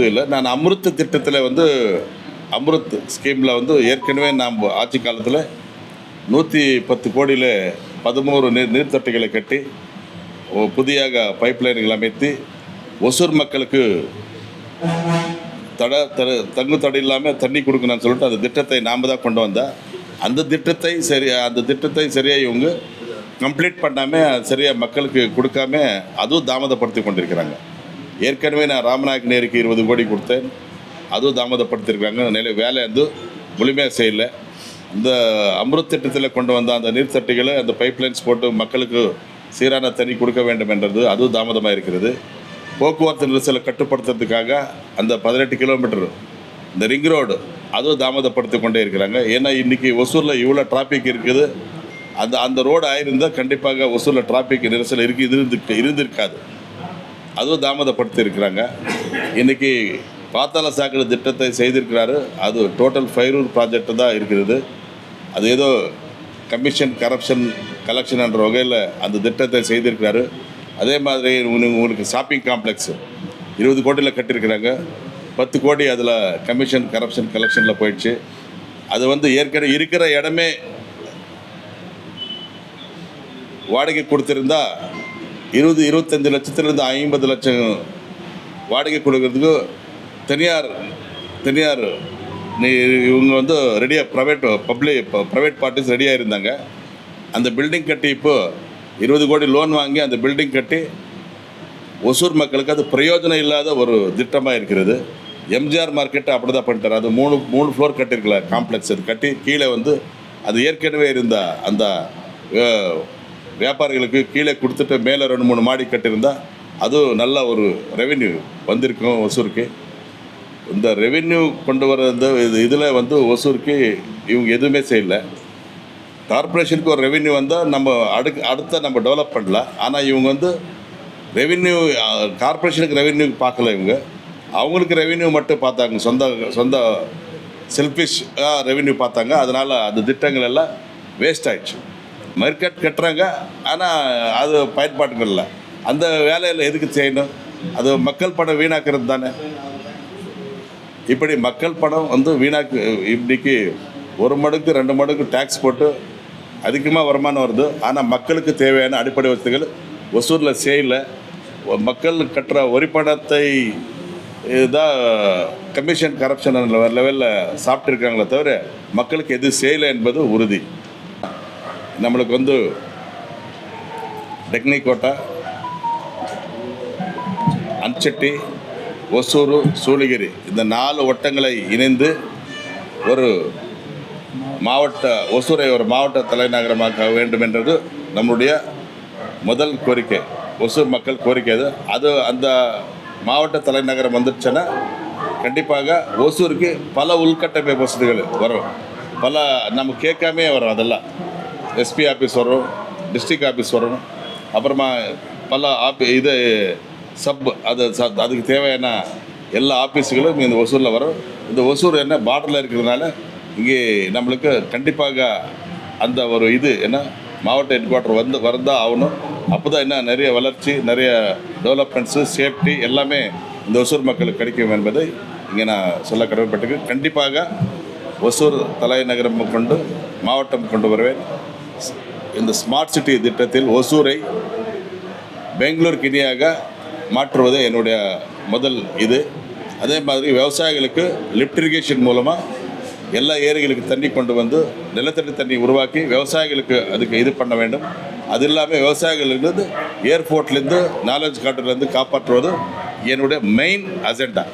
இல்லை, நான் அமிர்த் திட்டத்தில் வந்து அமிர்த் ஸ்கீமில் வந்து ஏற்கனவே நாம் ஆட்சி காலத்தில் 110 கோடியில் 13 நீர்த்தொட்டிகளை கட்டி புதியாக பைப்லைன்கள் அமைத்து ஒசூர் மக்களுக்கு தங்கு தடை இல்லாமல் தண்ணி கொடுக்கணும்னு சொல்லிட்டு அந்த திட்டத்தை நாம் தான் கொண்டு வந்தால் அந்த திட்டத்தை சரியாக இவங்க கம்ப்ளீட் பண்ணாமல் சரியாக மக்களுக்கு கொடுக்காம அதுவும் தாமதப்படுத்தி கொண்டிருக்கிறாங்க. ஏற்கனவே நான் ராமநாயக் நேருக்கு 20 கோடி கொடுத்தேன், அதுவும் தாமதப்படுத்தியிருக்காங்க. வேலை வந்து முழுமையாக செய்யலை. இந்த அமிர்த் திட்டத்தில் கொண்டு வந்த அந்த நீர்த்தட்டிகளை அந்த பைப்லைன்ஸ் போட்டு மக்களுக்கு சீரான தண்ணி கொடுக்க வேண்டும் என்றது அதுவும் தாமதமாக இருக்கிறது. போக்குவரத்து நெரிசலை கட்டுப்படுத்துறதுக்காக அந்த 18 கிலோமீட்டர் இந்த ரிங் ரோடு அதுவும் தாமதப்படுத்தி கொண்டே இருக்கிறாங்க. ஏன்னா இன்றைக்கி ஒசூரில் இவ்வளோ டிராஃபிக் இருக்குது. அந்த ரோடு ஆயிருந்தால் கண்டிப்பாக ஒசூரில் டிராஃபிக் நெரிசல் இருந்திருக்காது. அதுவும் தாமதப்படுத்தி இருக்கிறாங்க. இன்றைக்கி பாத்தாள சாக்கடை திட்டத்தை செய்திருக்கிறாரு. அது டோட்டல் 5 ரூல் ப்ராஜெக்ட் தான் இருக்கிறது. அது ஏதோ கமிஷன் கலெக்ஷன் என்ற வகையில் அந்த திட்டத்தை செய்திருக்கிறாரு. அதே மாதிரி உங்களுக்கு ஷாப்பிங் காம்ப்ளெக்ஸ் 20 கோடியில் கட்டியிருக்கிறாங்க. 10 கோடி அதில் கமிஷன் கலெக்ஷனில் போயிடுச்சு. அது வந்து ஏற்கனவே இருக்கிற இடமே வாடகை கொடுத்துருந்தா 20-25 லட்சத்துலேருந்து 50 லட்சம் வாடகை கொடுக்கறதுக்கு தனியார் இவங்க வந்து ரெடியாக ப்ரைவேட் பார்ட்டிஸ் ரெடியாக இருந்தாங்க. அந்த பில்டிங் கட்டி இப்போது 20 கோடி லோன் வாங்கி அந்த பில்டிங் கட்டி ஒசூர் மக்களுக்கு அது பிரயோஜனம் இல்லாத ஒரு திட்டமாக இருக்கிறது. எம்ஜிஆர் மார்க்கெட்டை அப்படி தான் பண்ணிட்டார். அது 3 ஃப்ளோர் கட்டியிருக்கல காம்ப்ளெக்ஸ். அது கட்டி கீழே வந்து அது ஏற்கனவே இருந்த அந்த வியாபாரிகளுக்கு கீழே கொடுத்துட்டு மேலே 2-3 மாடி கட்டியிருந்தால் அதுவும் நல்ல ஒரு ரெவென்யூ வந்திருக்கும் ஒசூருக்கு. இந்த ரெவென்யூ கொண்டு வர இந்த இதில் வந்து ஒசூருக்கு இவங்க எதுவுமே செய்யலை. கார்பரேஷனுக்கு ஒரு ரெவென்யூ வந்தால் நம்ம அடுத்த நம்ம டெவலப் பண்ணலாம். ஆனால் இவங்க வந்து ரெவென்யூ கார்பரேஷனுக்கு ரெவென்யூ பார்க்கல. இவங்க அவங்களுக்கு ரெவென்யூ மட்டும் பார்த்தாங்க. சொந்த செல்ஃபிஷாக ரெவென்யூ பார்த்தாங்க. அதனால் அந்த திட்டங்கள் எல்லாம் வேஸ்ட் ஆகிடுச்சு. மார்க்கெட் கட்டுறாங்க, ஆனால் அது பயன்பாட்டுக்கு இல்லை. அந்த வேலையில் எதுக்கு செய்யணும்? அது மக்கள் பணம் வீணாக்கிறது தானே. இப்படி மக்கள் பணம் வந்து இன்றைக்கி 1 மடங்கு 2 மடங்கு டேக்ஸ் போட்டு அதிகமாக வருமானம் வருது. ஆனால் மக்களுக்கு தேவையான அடிப்படை வசதிகள் ஒசூரில் செய்யலை. மக்கள் கட்டுற வரி பணத்தை தான் கமிஷன் லெவலில் சாப்பிட்ருக்காங்களே தவிர மக்களுக்கு எதுவும் செய்யலை என்பது உறுதி. நம்மளுக்கு வந்து டெக்னிக்கோட்டா, அன்செட்டி, ஒசூர், சூளகிரி இந்த 4 வட்டங்களை இணைந்து ஒரு ஒசூரை ஒரு மாவட்ட தலைநகரமாக்க வேண்டும் என்றது நம்முடைய முதல் கோரிக்கை. ஒசூர் மக்கள் கோரிக்கை அது அந்த மாவட்ட தலைநகரம் வந்துடுச்சுன்னா கண்டிப்பாக ஒசூருக்கு பல உள்கட்டமைப்பு வசதிகள் வரும். நம்ம கேட்காமே வரும். அதெல்லாம் எஸ்பி ஆஃபீஸ் வரும், டிஸ்ட்ரிக்ட் ஆஃபீஸ் வரும், அப்புறமா பல அதுக்கு தேவையான எல்லா ஆஃபீஸுகளும் இந்த ஒசூரில் வரும். இந்த ஒசூர் என்ன பார்டரில் இருக்கிறதுனால இங்கே நம்மளுக்கு கண்டிப்பாக அந்த ஒரு மாவட்ட ஹெட் குவார்ட்டர் வரதான் ஆகணும். அப்போ தான் நிறைய வளர்ச்சி, நிறைய டெவலப்மெண்ட்ஸு, சேஃப்டி எல்லாமே இந்த ஒசூர் மக்களுக்கு கிடைக்கும் என்பதை இங்கே நான் சொல்ல கடமைப்பட்டிருக்கு. கண்டிப்பாக ஒசூர் தலைநகரம் மாவட்டம் கொண்டு வருவேன். இந்த ஸ்மார்ட் சிட்டி திட்டத்தில் ஒசூரை பெங்களூருக்கு இணையாக மாற்றுவது என்னுடைய முதல் அதே மாதிரி விவசாயிகளுக்கு லிஃப்ட் இரிகேஷன் மூலமாக எல்லா ஏரிகளுக்கு தண்ணி கொண்டு வந்து நிலத்தடி தண்ணி உருவாக்கி விவசாயிகளுக்கு அதுக்கு பண்ண வேண்டும். அது இல்லாமல் விவசாயிகளிலிருந்து ஏர்போர்ட்லேருந்து நாலேஜ் காட்டுலேருந்து காப்பாற்றுவது என்னுடைய மெயின் அஜெண்டா.